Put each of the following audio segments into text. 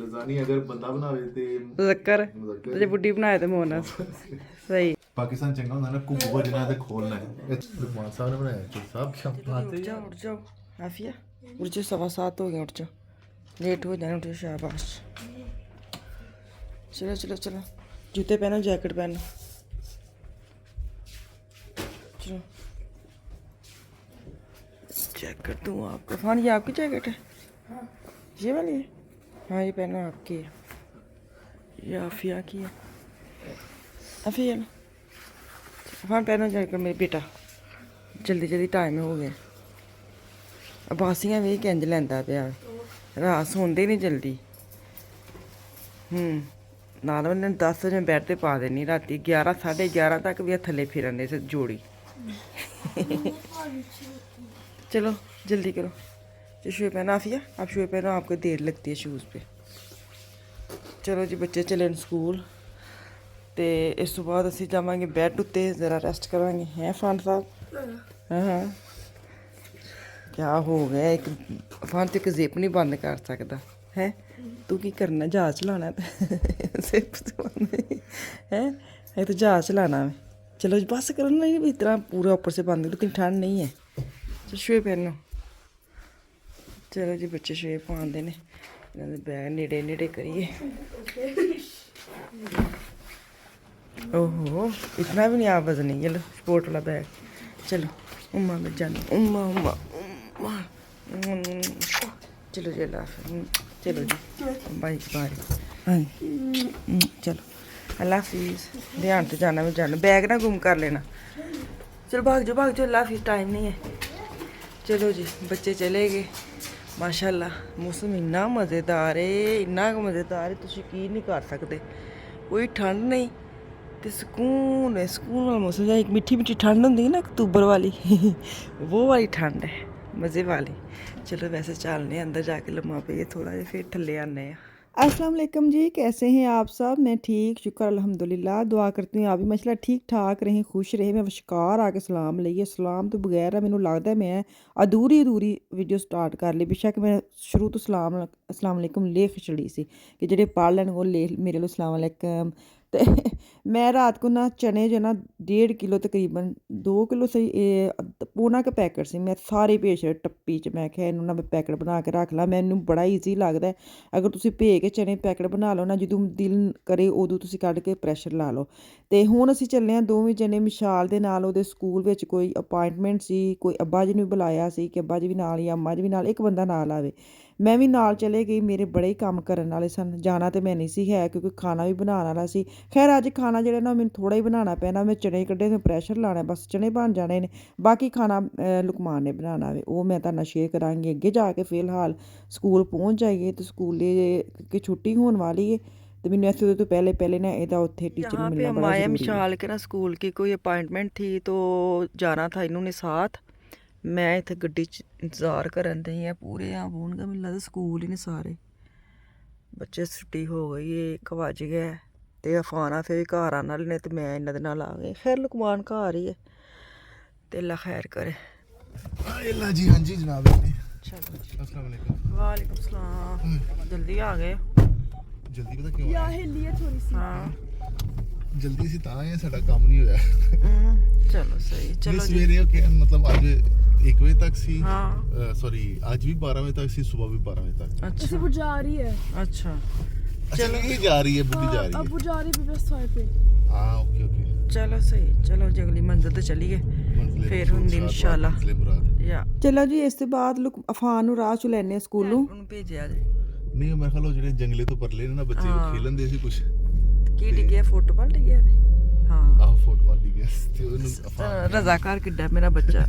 लजानी अगर बंदा बनावे ते मुज़क्कर ते जे बुड्ढी बनाए ते मोनस सही। पाकिस्तान चंगा होंदा ना घुग्गू जिन्ना ते खोलना है लुकमान साहब ने बनाया तो साहब क्या बात है उठ जाओ आफिया उठ जाओ 7:15 हो गए उठ जाओ लेट हो जाना उठ जाओ शाबाश चलो चलो चलो जूते पहनो जैकेट पहनो चलो जैकेट दूँ आपको फ़ान ये आपकी जैकेट है ये वाली है हाँ ये पहनो आपकी है ये आफिया की है आफिया ना फ़ान पहनो जैकेट मेरे बेटा जल्दी जल्दी टाइम हो गया बासियां भी कंज लैंदा पिया रात सोंदे नहीं जल्दी नाल उन्हें 10 बजे बैड ते पा देनी राती 11 11:30 तक भी थल्ले फिरन दे जोड़ी चलो जल्दी करो जो शूज़ पहना आफिया आप शूज़ पहनो आपको देर लगती है शूज़ पे चलो जी बच्चे चले स्कूल तो इस तो बाद असी जावांगे बैड उत्ते ज़रा रेस्ट करांगे हैं फान साहब हाँ क्या हो गया एक फान तो एक जिप नहीं बंद कर सकता है तू की करना जहाज चलाना जिप है तो जहाज चलाना है चलो बस करो ना ये इतना पूरा ऊपर से बंद लेकिन ठंड नहीं है चलो शूज़ पहनो चलो जी बच्चे शूज़ पाते हैं इन्होंने बैग नेड़े नेड़े करिए ओहो इतना भी नहीं आप वजन नहीं चलो स्पोर्ट वाला बैग चलो उम्मा मैं जाना उम्मा उम्मा उम्मा चलो जी अल्लाह चलो जी बाइक बारी चलो अल्लाह हाफिज़ ध्यान से जाना मैं जाना बैग ना गुम कर लेना चलो भाग जाओ अल्लाह हाफिज़ टाइम नहीं है चलो जी बच्चे चले गए माशाल्लाह मौसम इन्ना मज़ेदार है इन्ना मज़ेदार है तुम यकीन नहीं कर सकते कोई ठंड नहीं तो सुकून है सुकून वाला मौसम एक मिठी मिठी ठंड होंगी ना अक्तूबर वाली वो वाली ठंड है मज़े वाली चलो वैसे चलने अंदर जाके लम्मा पे थोड़ा जिहा फिर थल्ले आने अस्सलाम वालेकुम जी कैसे हैं आप सब मैं ठीक शुक्र अल्हम्दुलिल्लाह दुआ करती हूँ आप भी माशाल्लाह ठीक ठाक रहें खुश रहें मैं विशकार आके सलाम लईए सलाम तो बगैर मैनू लगता है मैं अधूरी वीडियो स्टार्ट कर ली बेशक मैं शुरू तो अस्सलाम वालेकुम लिख छड़ी सी कि जेह्ड़े पढ़ लैन ओह् लिख मेरे लो अस्सलाम वालेकुम ते मैं रात को ना चने जो ना 1.5 किलो तकरीबन 2 किलो सही पौना के पैकेट से मैं सारे भेज टप्पी च मैं क्या इनू ना मैं पैकेट बना के रख ला मैनू बड़ा ईजी लगता है अगर तुसीं भे के चने पैकेट बना लो ना ਜਦੋਂ ਦਿਲ ਕਰੇ ਉਦੋਂ ਤੁਸੀਂ ਕੱਢ ਕੇ ਪ੍ਰੈਸ਼ਰ ਲਾ ਲਓ ਤੇ ਹੁਣ ਅਸੀਂ ਚੱਲੇ ਹਾਂ ਦੋਵੇਂ ਜਣੇ ਮਿਸ਼ਾਲ ਦੇ ਨਾਲ ਉਹਦੇ ਸਕੂਲ ਵਿੱਚ ਕੋਈ ਅਪਾਇੰਟਮੈਂਟ ਸੀ ਕੋਈ ਅੱਬਾ ਜੀ ਨੂੰ ਬੁਲਾਇਆ ਸੀ ਕਿ ਅੱਬਾ ਜੀ ਵੀ ਨਾਲ ਜਾਂ ਅੰਮਾ ਜੀ ਵੀ ਨਾਲ ਇੱਕ ਬੰਦਾ ਨਾਲ ਆਵੇ ਮੈਂ ਵੀ ਨਾਲ ਚਲੇ ਗਈ ਮੇਰੇ ਬੜੇ ਹੀ ਕੰਮ ਕਰਨ ਵਾਲੇ ਸਨ ਜਾਣਾ ਤੇ ਮੈਂ ਨਹੀਂ ਸੀ ਹੈ ਕਿਉਂਕਿ ਖਾਣਾ ਵੀ ਬਣਾਉਣ ਵਾਲਾ ਸੀ ਖੈਰ ਅੱਜ ਖਾਣਾ ਜਿਹੜਾ ਨਾ ਮੈਨੂੰ ਥੋੜਾ ਹੀ ਬਣਾਉਣਾ ਪੈਣਾ ਮੈਂ ਚਨੇ ਕੱਢੇ ਤੇ ਪ੍ਰੈਸ਼ਰ ਲਾਣਾ ਬਸ ਚਨੇ ਬਣ ਜਾਣੇ ਨੇ ਬਾਕੀ ਖਾਣਾ ਲੁਕਮਾਨ ਨੇ ਬਣਾਉਣਾ ਵੇ ਉਹ ਮੈਂ ਤੁਹਾਨੂੰ ਸ਼ੇਅਰ ਕਰਾਂਗੀ ਅੱਗੇ ਜਾ ਕੇ ਫਿਲਹਾਲ ਸਕੂਲ ਪਹੁੰਚ ਜਾਈਏ ਤੇ ਸਕੂਲੇ ਕਿ ਛੁੱਟੀ ਹੋਣ वाली है तो मैंने ऐसे तो पहले ना इधर उत्थे टीचर ने मिलना बड़ा जरूरी है मिशाल के ना स्कूल की कोई अपॉइंटमेंट थी तो जाना था इन्होंने साथ मैं इतने गड्डी इंतज़ार करन दी है पूरे यहाँ पहुँच मिलना तो स्कूल ही ने सारे बच्चे छुट्टी हो गई 1 बज गया तो अफाना फिर घर आने वाले ने तो मैं इन्होंने नाल आ गई खैर लुकमान घर ही है तो अल्लाह खैर करे जी हाँ जी जनाब चलो अस्सलाम वालेकुम वालेकुम सलाम जल्दी आ गए जल्दी पता क्यों या हिली है थोड़ी सी हाँ जल्दी सी तां है साडा काम नहीं होया चलो सही चलो जी सवेरे मतलब आज 1 बजे तक सी हाँ सॉरी आज भी 12 बजे तक सी सुबह भी 12 बजे तक अच्छा वो जा रही है अच्छा चलो ये जा रही है बुढ़ी जा रही अब है वो जा रही है बस साइड पे हाँ ओके ओके चलो सही चलो जी अगली मंजिल तो चली गए फिर हुंदी इंशाल्लाह या चलो जी इस बाद अफान ਨੂੰ ਰਾਹ ਚ ਲੈਣੇ ਸਕੂਲੋਂ ਉਹਨੂੰ ਭੇਜਿਆ ਜੀ नहीं मैं ख्याल जेडे जंगले तो परले ने ना बच्चे वो खेलन दे सी कुछ ਕੀ ਡਿੱਗਿਆ ਫੁੱਟਬਾਲ ਡਿੱਗਿਆ ਨੇ ਹਾਂ ਆਹ ਫੁੱਟਬਾਲ ਦੀ ਗਿਆ ਤੇ ਉਹਨੂੰ ਰਜ਼ਾਕਾਰ ਕਿੱਡਾ ਮੇਰਾ ਬੱਚਾ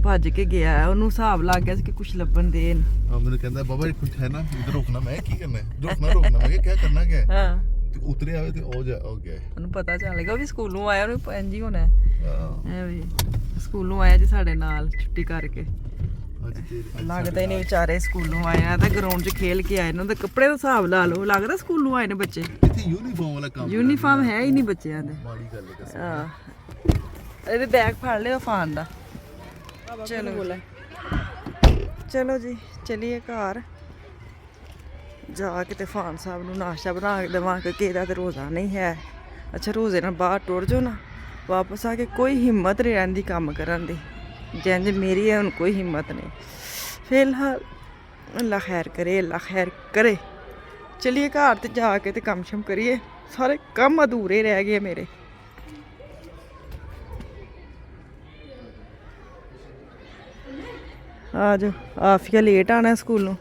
ਭੱਜ ਕੇ ਗਿਆ ਉਹਨੂੰ ਹਿਸਾਬ ਲੱਗ ਗਿਆ ਸੀ ਕਿ ਕੁਝ ਲੱਭਣ ਦੇਣ ਮੈਨੂੰ ਕਹਿੰਦਾ ਬਾਬਾ ਇਹ ਕੁਝ ਹੈ ਨਾ ਇਧਰ ਰੁਕਣਾ ਮੈਂ ਕੀ ਕਰਨਾ ਹੈ ਰੁਕਣਾ ਮੈਂ ਕਿਹਾ ਕੀ ਕਰਨਾ ਹੈ ਹਾਂ ਤੇ ਉਤਰੇ ਆਵੇ ਤੇ ਉਹ ਜਾ ਹੋ ਗਿਆ ਉਹਨੂੰ ਪਤਾ ਚੱਲ ਗਿਆ ਵੀ ਸਕੂਲੋਂ ਆਇਆ ਉਹਨੂੰ ਪੰਜ ਹੀ ਹੋਣਾ ਐ ਵੀ ਸਕੂਲੋਂ ਆਇਆ ਜੀ ਸਾਡੇ ਨਾਲ ਛੁੱਟੀ ਕਰਕੇ ਲੱਗਦਾ ਹੀ ਨਹੀਂ ਵਿਚਾਰੇ ਸਕੂਲੋਂ ਆਏ ਆ ਤਾਂ ਗਰਾਊਂਡ 'ਚ ਖੇਲ ਕੇ ਆਏ ਨੇ ਤੇ ਕੱਪੜੇ ਦਾ ਹਿਸਾਬ ਲਾ ਲਓ ਲੱਗਦਾ ਸਕੂਲੋਂ ਆਏ ਨੇ ਬੱਚੇ ਇੱਥੇ ਯੂਨੀਫਾਰਮ ਵਾਲਾ ਕੰਮ ਯੂਨੀਫਾਰਮ ਹੈ ਹੀ ਨਹੀਂ ਬੱਚਿਆਂ ਦੇ ਮਾੜੀ ਗੱਲ ਹੈ ਹਾਂ ਇਹਦੇ ਬੈਗ ਫੜ ਲਿਓ ਫਾਨ ਦਾ ਚਲੋ ਚਲੋ ਜੀ ਚਲੀਏ ਘਰ ਜਾ ਕੇ ਤੇ ਫਾਨ ਸਾਹਿਬ ਨੂੰ ਨਾਸ਼ਤਾ ਬਣਾ ਕੇ ਦੇਵਾਂ ਕਿਉਂਕਿ ਇਹਦਾ ਤੇ ਰੋਜ਼ਾ ਨਹੀਂ ਹੈ। ਅੱਛਾ ਰੋਜ਼ੇ ਨਾਲ ਬਾਹਰ ਟੁਰ ਜਾਓ ਨਾ, ਵਾਪਸ ਆ ਕੇ ਕੋਈ ਹਿੰਮਤ ਨਹੀਂ ਰਹਿੰਦੀ ਕੰਮ ਕਰਨ ਦੀ, ਜਿੰਜ ਮੇਰੀ ਹੈ ਹੁਣ ਕੋਈ ਹਿੰਮਤ ਨਹੀਂ। ਫਿਲਹਾਲ ਅੱਲਾ ਖੈਰ ਕਰੇ, ਅੱਲਾ ਖੈਰ ਕਰੇ। ਚਲਿਏ ਘਰ ਤੇ ਜਾ ਕੇ ਤੇ ਕੰਮ ਸ਼ਮ ਕਰੀਏ, ਸਾਰੇ ਕੰਮ ਅਧੂਰੇ ਰਹਿ ਗਏ ਮੇਰੇ। ਆ ਜਾਓ, ਆਫੀਆ ਲੇਟ ਆਣਾ ਸਕੂਲੋਂ।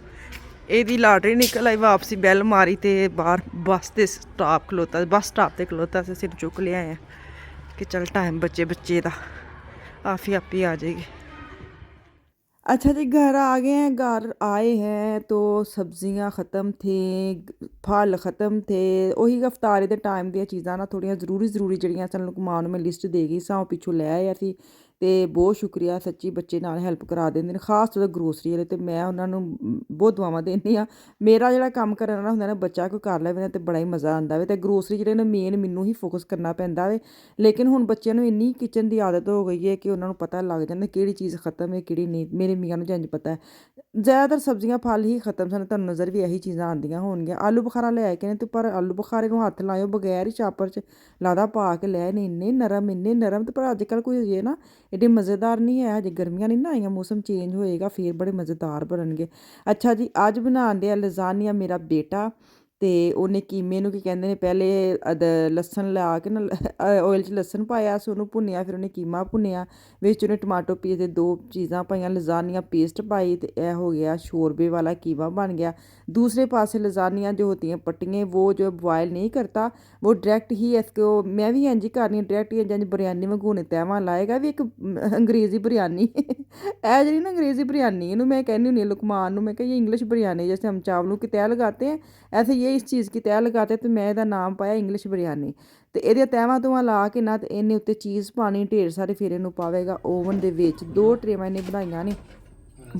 ਇਹਦੀ ਲਾਟਰੀ ਨਿਕਲ ਆਈ, ਵਾਪਸੀ ਬੈਲ ਮਾਰੀ ਤੇ ਬਾਹਰ ਬੱਸ ਦੇ ਸਟਾਪ ਖਲੋਤਾ, ਬੱਸ ਸਟਾਪ ਤੇ ਖਲੋਤਾ ਸੀ, ਸਿਰ ਚੁੱਕ ਲਿਆ ਆ कि चल टाइम बच्चे दा आफी आपी आ जाएगी। अच्छा जी घर आ गए हैं। घर आए हैं तो सब्जियां ख़त्म थी, फल ख़त्म थे, वही अफतारी के टाइम दी चीज़ां ना थोड़ियां ज़रूरी जड़ियां सन लुकमान मैं लिस्ट दे गई सा, पिछों लै आया सी ਤੇ ਬਹੁਤ ਸ਼ੁਕਰੀਆ ਸੱਚੀ, ਬੱਚੇ ਨਾਲ ਹੈਲਪ ਕਰਾ ਦਿੰਦੇ ਨੇ, ਖਾਸ ਤੌਰ 'ਤੇ ਗਰੋਸਰੀ ਵਾਲੇ, ਤੇ ਮੈਂ ਉਹਨਾਂ ਨੂੰ ਬਹੁਤ ਦੁਆਵਾਂ ਦਿੰਦੀ ਹਾਂ। ਮੇਰਾ ਜਿਹੜਾ ਕੰਮ ਕਰਨ ਵਾਲਾ ਹੁੰਦਾ ਨਾ, ਬੱਚਾ ਕੋਈ ਕਰ ਲਵੇ ਨਾ ਤੇ ਬੜਾ ਹੀ ਮਜ਼ਾ ਆਉਂਦਾ ਵੇ। ਤੇ ਗਰੋਸਰੀ ਜਿਹੜੇ ਨੇ ਮੇਨ ਮੈਨੂੰ ਹੀ ਫੋਕਸ ਕਰਨਾ ਪੈਂਦਾ ਵੇ, ਲੇਕਿਨ ਹੁਣ ਬੱਚਿਆਂ ਨੂੰ ਇੰਨੀ ਕਿਚਨ ਦੀ ਆਦਤ ਹੋ ਗਈ ਹੈ ਕਿ ਉਹਨਾਂ ਨੂੰ ਪਤਾ ਲੱਗ ਜਾਂਦਾ ਕਿਹੜੀ ਚੀਜ਼ ਖਤਮ ਹੈ ਕਿਹੜੀ ਨਹੀਂ। ਮੇਰੇ ਮੀਆਂ ਨੂੰ ਜੰਝ ਪਤਾ ਹੈ, ਜ਼ਿਆਦਾਤਰ ਸਬਜ਼ੀਆਂ ਫਲ ਹੀ ਖਤਮ ਸਨ, ਤੁਹਾਨੂੰ ਨਜ਼ਰ ਵੀ ਇਹੀ ਚੀਜ਼ਾਂ ਆਉਂਦੀਆਂ ਹੋਣਗੀਆਂ। ਆਲੂ ਬੁਖਾਰਾ ਲੈ ਕੇ ਨੇ ਤੇ ਪਰ ਆਲੂ ਬੁਖਾਰੇ ਨੂੰ ਹੱਥ ਲਾਇਓ ਬਗੈਰ ਹੀ ਚਾਪਰ 'ਚ ਲਾਦਾ ਪਾ ਕੇ ਲੈ ਨੇ, ਇੰਨੇ ਨਰਮ। ਤੇ ਪਰ ਅੱਜ ਕੱਲ੍ਹ ਕੋਈ ਜੇ ਨਾ एडे मज़ेदार नहीं है, हजे गर्मियां नहीं ना आईयां, मौसम चेंज होएगा फिर बड़े मज़ेदार बनणगे। अच्छा जी अज बनान दिया लजानिया मेरा बेटा, तो उन्हें कीमे नूं की कहंदे ने पहले लसन ला के ना ऑयल च लसन पाया, उन्होंने भुन्निया, फिर उन्हें कीमा भुन्निया, विच उन्हें टमाटो पीस दे 2 चीज़ां पाईयां, लजानिया पेस्ट पाई, तो यह हो गया शोरबे वाला कीमा बन गया। दूसरे पासे लजानिया जो होती हैं पट्टियाँ, वो जो बॉयल नहीं करता, वो डायरैक्ट ही इसको मैं भी इंज ही करनी है, डायरैक्ट ही इंज बिरयानी मंगूने तैवां लाएगा भी एक अंग्रेज़ी बिरयानी ऐ जी ना अंग्रेज़ी बिरयानी, इन्हूं मैं कहनी हुन्नी लुकमान नूं, मैं कहा ये इंग्लिश बिरयानी, जैसे हम चावलों की तय लगाते हैं ऐसे ये इस चीज़ की तय लगाते, तो मैं ਇਹਦਾ ਨਾਮ ਪਾਇਆ ਇੰਗਲਿਸ਼ ਬਿਰਿਆਨੀ। ਤੇ ਇਹਦੇ ਤਹਿਵਾਂ ਤੋਂ ਲਾ ਕੇ ਨਾ ਤੇ ਇਹਨੇ ਉੱਤੇ ਚੀਜ਼ ਪਾਣੀ ਢੇਰ ਸਾਰੇ, ਫਿਰ ਇਹਨੂੰ ਪਾਵੇਗਾ ਓਵਨ ਦੇ ਵਿੱਚ। 2 ਟਰੇਵਾਂ ਇਹਨੇ ਬਣਾਈਆਂ ਨੇ,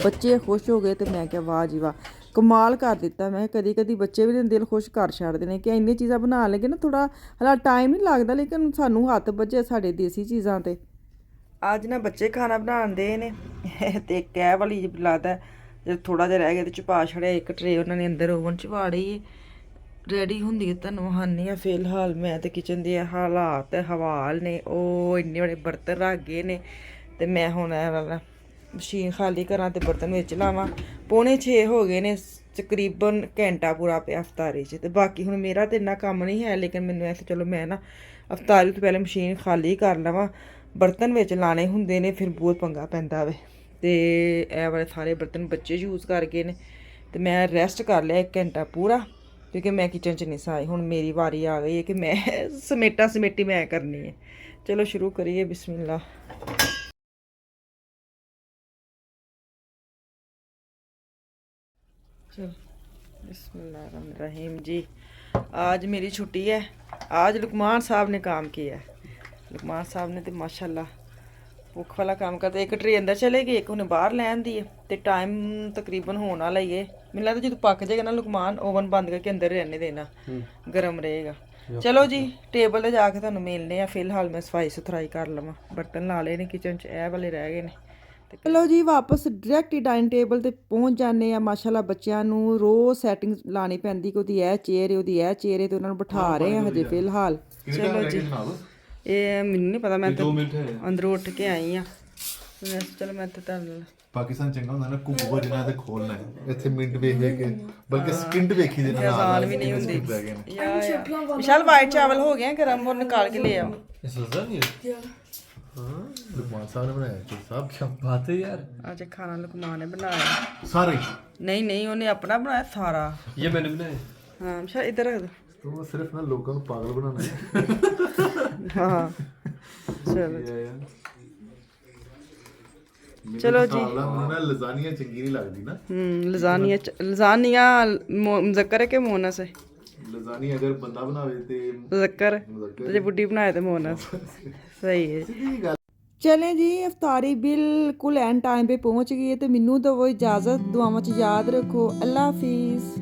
ਬੱਚੇ ਖੁਸ਼ ਹੋ ਗਏ ਤੇ ਮੈਂ ਕਿਹਾ ਵਾਹ ਜੀ ਵਾਹ, ਕਮਾਲ ਕਰ ਦਿੱਤਾ। ਮੈਂ ਕਦੀ ਕਦੀ ਬੱਚੇ ਵੀ ਦਿਲ ਖੁਸ਼ ਕਰ ਛੱਡਦੇ ਨੇ ਕਿ ਇੰਨੀ ਚੀਜ਼ਾਂ ਬਣਾਉਣ ਲੱਗੇ ਨਾ, ਥੋੜਾ ਹਾਲਾ ਟਾਈਮ ਨਹੀਂ ਲੱਗਦਾ, ਲੇਕਿਨ ਸਾਨੂੰ ਹੱਥ ਵੱਜੇ ਸਾਡੇ ਦੇਸੀ ਚੀਜ਼ਾਂ ਤੇ। ਅੱਜ ਨਾ ਬੱਚੇ ਖਾਣਾ ਬਣਾਉਂਦੇ ਨੇ ਤੇ ਕਹਿ ਵਾਲੀ ਲੱਗਦਾ ਜਦ ਥੋੜਾ ਜਿਹਾ ਰਹਿ ਗਿਆ ਤੇ ਛੁਪਾ ਛੜਿਆ, ਇੱਕ ਟਰੇ ਉਹਨਾਂ ਨੇ ਅੰਦਰ ਓਵਨ ਚ ਵਾੜੀ ਰੈਡੀ ਹੁੰਦੀ ਹੈ, ਤੁਹਾਨੂੰ ਵਹਾਨੀ ਆ। ਫਿਲਹਾਲ ਮੈਂ ਤੇ ਕਿਚਨ ਦੇ ਹਾਲਾਤ ਹਵਾਲ ਨੇ, ਉਹ ਇੰਨੇ ਬੜੇ ਬਰਤਨ ਰੱਖ ਗਏ ਨੇ, ਤੇ ਮੈਂ ਹੁਣ ਮਸ਼ੀਨ ਖਾਲੀ ਕਰਾਂ ਤੇ ਬਰਤਨ ਵਿੱਚ ਲਾਵਾਂ। 5:45 ਹੋ ਗਏ ਨੇ, ਤਕਰੀਬਨ ਘੰਟਾ ਪੂਰਾ ਪਿਆ ਅਫਤਾਰੀ 'ਚ, ਤੇ ਬਾਕੀ ਹੁਣ ਮੇਰਾ ਤੇ ਇੰਨਾ ਕੰਮ ਨਹੀਂ ਹੈ, ਲੇਕਿਨ ਮੈਨੂੰ ਐਸੇ ਚਲੋ ਮੈਂ ਨਾ ਅਫਤਾਰੀ ਤੋਂ ਪਹਿਲੇ ਮਸ਼ੀਨ ਖਾਲੀ ਕਰ ਲਵਾਂ, ਬਰਤਨ ਵਿੱਚ ਲਾਣੇ ਹੁੰਦੇ ਨੇ, ਫਿਰ ਬਹੁਤ ਪੰਗਾ ਪੈਂਦਾ ਵੇ। ਤੇ ਇਹ ਵਾਲੇ ਸਾਰੇ ਬਰਤਨ ਬੱਚੇ ਯੂਜ਼ ਕਰ ਗਏ ਨੇ, ਤੇ ਮੈਂ ਰੈਸਟ ਕਰ ਲਿਆ 1 ਘੰਟਾ ਪੂਰਾ, ਕਿਉਂਕਿ ਮੈਂ ਕਿਚਨ 'ਚ ਨਹੀਂ ਸਾਈ। ਹੁਣ ਮੇਰੀ ਵਾਰੀ ਆ ਗਈ ਹੈ ਕਿ ਮੈਂ ਸਮੇਟੀ ਮੈਂ ਕਰਨੀ ਹੈ। ਚਲੋ ਸ਼ੁਰੂ ਕਰੀਏ, ਬਿਸਮਿल्लाह। चलो बिस्मिल्लाहिर्रहमानिर्रहीम जी। आज मेरी छुट्टी है, आज लुकमान साहब ने काम किया है। लुकमान साहब ने तो माशाल्लाह भुख वाला काम करते। एक ट्रे अंदर चले गई, एक उन्हें बाहर लैन दी है, तो टाइम तकरीबन होने वाला ही है। मैंने लगता जो पक जाएगा ना लुकमान, ओवन बंद करके अंदर रहने देना, गर्म रहेगा। चलो जी टेबल ते जाके तुहानूं मिलने आ। फिलहाल मैं सफाई सुथराई कर लवां, बर्तन ला लए ने किचन च, ਇਹ वाले रह गए ने। ਚਲੋ ਜੀ ਵਾਪਸ ਡਾਇਰੈਕਟ ਹੀ ਡਾਈਨਿੰਗ ਟੇਬਲ ਤੇ ਪਹੁੰਚ ਜਾਂਦੇ ਆ। ਮਾਸ਼ਾਅੱਲਾ ਬੱਚਿਆਂ ਨੂੰ ਰੋਜ਼ ਸੈਟਿੰਗ ਲਾਣੀ ਪੈਂਦੀ ਕਿ ਉਹਦੀ ਇਹ ਚੇਅਰ ਹੈ, ਉਹਦੀ ਇਹ ਚੇਅਰ ਹੈ, ਤੇ ਉਹਨਾਂ ਨੂੰ ਬਿਠਾ ਰਹੇ ਆ ਹਜੇ ਫਿਲਹਾਲ। ਚਲੋ ਜੀ ਇਹ ਮੈਨੂੰ ਨਹੀਂ ਪਤਾ, ਮੈਂ ਤਾਂ ਅੰਦਰੋਂ ਉੱਠ ਕੇ ਆਈ ਆ। ਚਲੋ ਮੈਂ ਤਾਂ ਪਾਕਿਸਤਾਨ ਚੰਗਾ ਹੁੰਦਾ ਨਾ, ਘੁੰਮ ਹੋ ਜਣਾ ਤੇ ਖੋਲਣਾ ਹੈ ਇੱਥੇ ਮਿੰਟ ਵੇਖ ਕੇ, ਬਲਕਿ ਸਕਿੰਟ ਵੇਖੀ ਦੇ ਨਾਲ ਆਸਾਨ ਵੀ ਨਹੀਂ ਹੁੰਦੀ। ਵਿਸ਼ਾਲ ਵਾਈਟ ਚਾਵਲ ਹੋ ਗਏ ਗਰਮ, ਉਹ ਨਿਕਾਲ ਕੇ ਲੈ ਆਓ। हाँ लुकमान साहब ने बनाया तो साहब क्या बात है यार। आज खाना लुकमान ने बनाया सारे? नहीं उन्हें अपना बनाया सारा, ये मैंने बनाया। हाँ शायद इधर रख दो, तो वो सिर्फ ना लोगों को पागल बनाना है। हाँ चलो चलो जी। मुझे लजानिया चंगी नहीं लगती ना। लजानिया मुज़क्कर है कि मोनस है? लजानिया अगर बंदा बनावे ते मुज़क्कर, जे बुड्ढी बनाए तो मोनस। सही है। चलें जी अफ्तारी बिल्कुल एंड टाइम पे पहुंच गई है, तो मैनू दवो इजाज़त, दुआवां च याद रखो। अल्लाह हाफिज़।